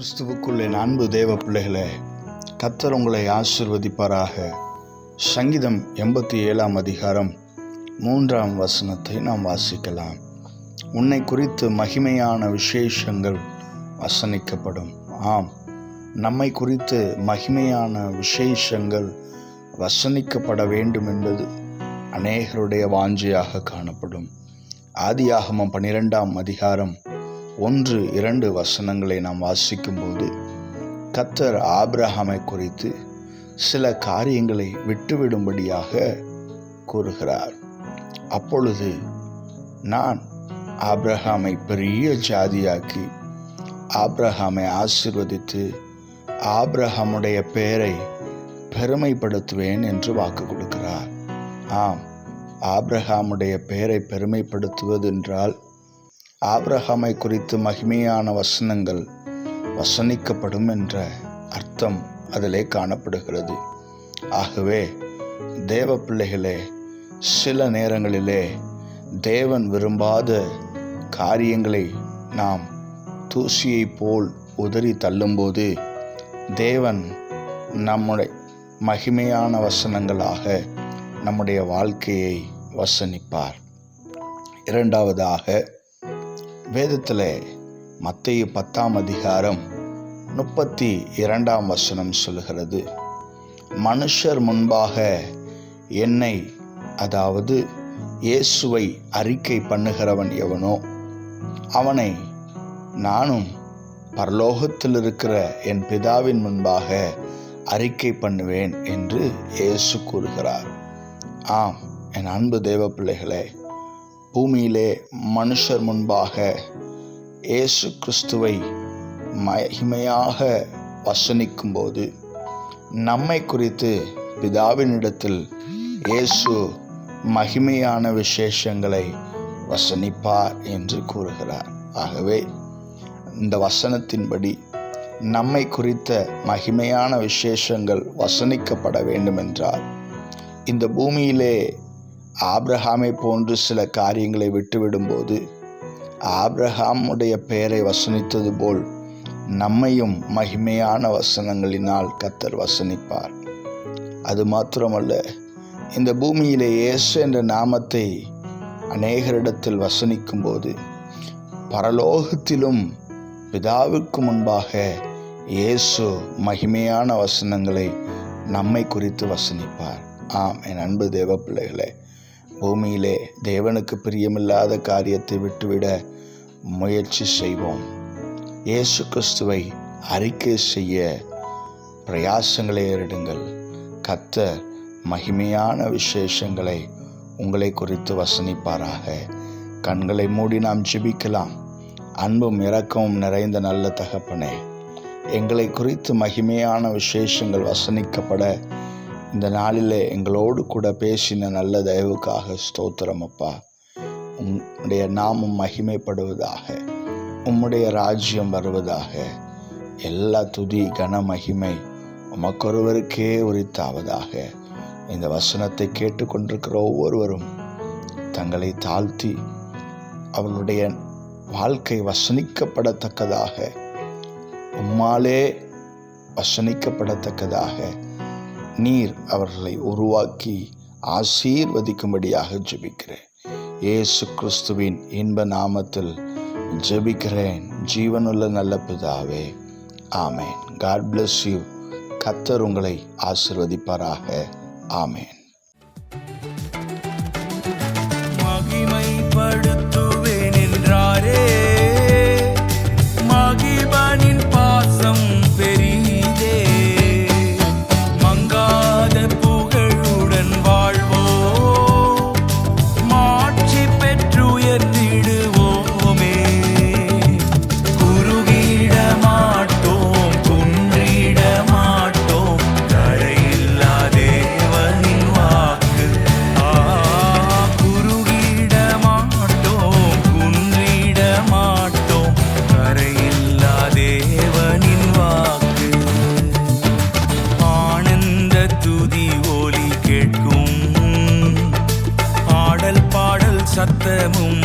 கிறிஸ்துவுக்குள் என் அன்பு தேவ பிள்ளைகளே, கர்த்தர் உங்களை ஆசீர்வதிப்பாராக. சங்கீதம் 87 அதிகாரம் 3 வசனத்தை நாம் வாசிக்கலாம். உன்னை குறித்து மகிமையான விசேஷங்கள் வசனிக்கப்படும். ஆம், நம்மை குறித்து மகிமையான விசேஷங்கள் வசனிக்கப்பட வேண்டும் என்பது அநேகருடைய வாஞ்சையாக காணப்படும். ஆதியாகமம் 12 அதிகாரம் 1-2 வசனங்களை நாம் வாசிக்கும்போது கர்த்தர் ஆபிரகாமை குறித்து சில காரியங்களை விட்டுவிடும்படியாக கூறுகிறார். அப்பொழுது நான் ஆபிரகாமை பெரிய ஜாதியாக்கி ஆபிரகாமை ஆசீர்வதித்து ஆபிரகாமுடைய பெயரை பெருமைப்படுத்துவேன் என்று வாக்கு கொடுக்கிறார். ஆம், ஆபிரகாமுடைய பெயரை பெருமைப்படுத்துவது என்றால் ஆபிரகாமை குறித்து மகிமையான வசனங்கள் வசனிக்கப்படும் என்ற அர்த்தம் அதிலே காணப்படுகிறது. ஆகவே தேவ பிள்ளைகளே, சில நேரங்களிலே தேவன் விரும்பாத காரியங்களை நாம் தூசியை போல் உதறி தள்ளும்போது தேவன் நம்முடைய மகிமையான வசனங்களாக நம்முடைய வாழ்க்கையை வசனிப்பார். இரண்டாவதாக, வேதத்தில் மத்தேயு 10 அதிகாரம் 32 வசனம் சொல்கிறது, மனுஷர் முன்பாக என்னை, அதாவது இயேசுவை அறிக்கை பண்ணுகிறவன் எவனோ அவனை நானும் பரலோகத்தில் இருக்கிற என் பிதாவின் முன்பாக அறிக்கை பண்ணுவேன் என்று இயேசு கூறுகிறார். ஆம், என் அன்பு தேவ பிள்ளைகளே, பூமியிலே மனுஷர் முன்பாக இயேசு கிறிஸ்துவை மகிமையாக வசனிக்கும்போது நம்மை குறித்து பிதாவினிடத்தில் இயேசு மகிமையான விசேஷங்களை வசனிப்பார் என்று கூறுகிறார். ஆகவே இந்த வசனத்தின்படி நம்மை குறித்த மகிமையான விசேஷங்கள் வசனிக்கப்பட வேண்டுமென்றால் இந்த பூமியிலே ஆபிரகாமை போன்று சில காரியங்களை விட்டுவிடும்போது ஆபிரகாமுடைய பெயரை வசனித்தது போல் நம்மையும் மகிமையான வசனங்களினால் கர்த்தர் வசனிப்பார். அது மாத்திரமல்ல, இந்த பூமியிலே இயேசு என்ற நாமத்தை அநேகரிடத்தில் வசனிக்கும் போது பரலோகத்திலும் பிதாவுக்கு முன்பாக இயேசு மகிமையான வசனங்களை நம்மை குறித்து வசனிப்பார். ஆம், என் அன்பு தேவ பிள்ளைகளே, பூமியிலே தேவனுக்கு பிரியமில்லாத காரியத்தை விட்டுவிட முயற்சி செய்வோம். இயேசு கிறிஸ்துவை அறிக்கை செய்ய பிரயாசங்களை ஏறிடுங்கள். கர்த்தர் மகிமையான விசேஷங்களை உங்களை குறித்து வசனிப்பாராக. கண்களை மூடி நாம் ஜெபிக்கலாம். அன்பும் இரக்கமும் நிறைந்த நல்ல தகப்பனே, எங்களை குறித்து மகிமையான விசேஷங்கள் வசனிக்கப்பட இந்த நாளிலே எங்களோடு கூட பேசின நல்ல தயவுக்காக ஸ்தோத்திரம் அப்பா. உம்முடைய நாமம் மகிமைப்படுவதாக, உம்முடைய ராஜ்யம் வருவதாக. எல்லா துதி கன மகிமை உமக்கொருவருக்கே உரித்தாவதாக. இந்த வசனத்தை கேட்டுக்கொண்டிருக்கிற ஒவ்வொருவரும் தங்களை தாழ்த்தி அவர்களுடைய வாழ்க்கை வசனிக்கப்படத்தக்கதாக, உம்மாலே வசனிக்கப்படத்தக்கதாக நீர் அவர்களை உருவாக்கி ஆசீர்வதிக்கும்படியாக ஜெபிக்கிறேன். இயேசு கிறிஸ்துவின் இன்ப நாமத்தில் ஜெபிக்கிறேன் ஜீவனுள்ள நல்ல பிதாவே, ஆமேன். God bless you. கர்த்தர் உங்களை ஆசீர்வதிப்பாராக. ஆமேன். மகிமைப்படுத்துவேன் என்றாரே, மகிழ்வனின் பாசம் பெரிதே. மங்காத புகழுடன் வாழ்வோ, மாட்சி பெற்று உயர்ந்திடுவோமே. குறுகிட மாட்டோம், குன்றிட மாட்டோம், கரையில்லா தேவனின் வாக்கு. குறுகிட மாட்டோம், குன்றிட மாட்டோம், கரையில்லா தேவனின் வாக்கு. ஆனந்த துதி ஒலி கேட்கும், ஆடல் பாடல் சத்தமும்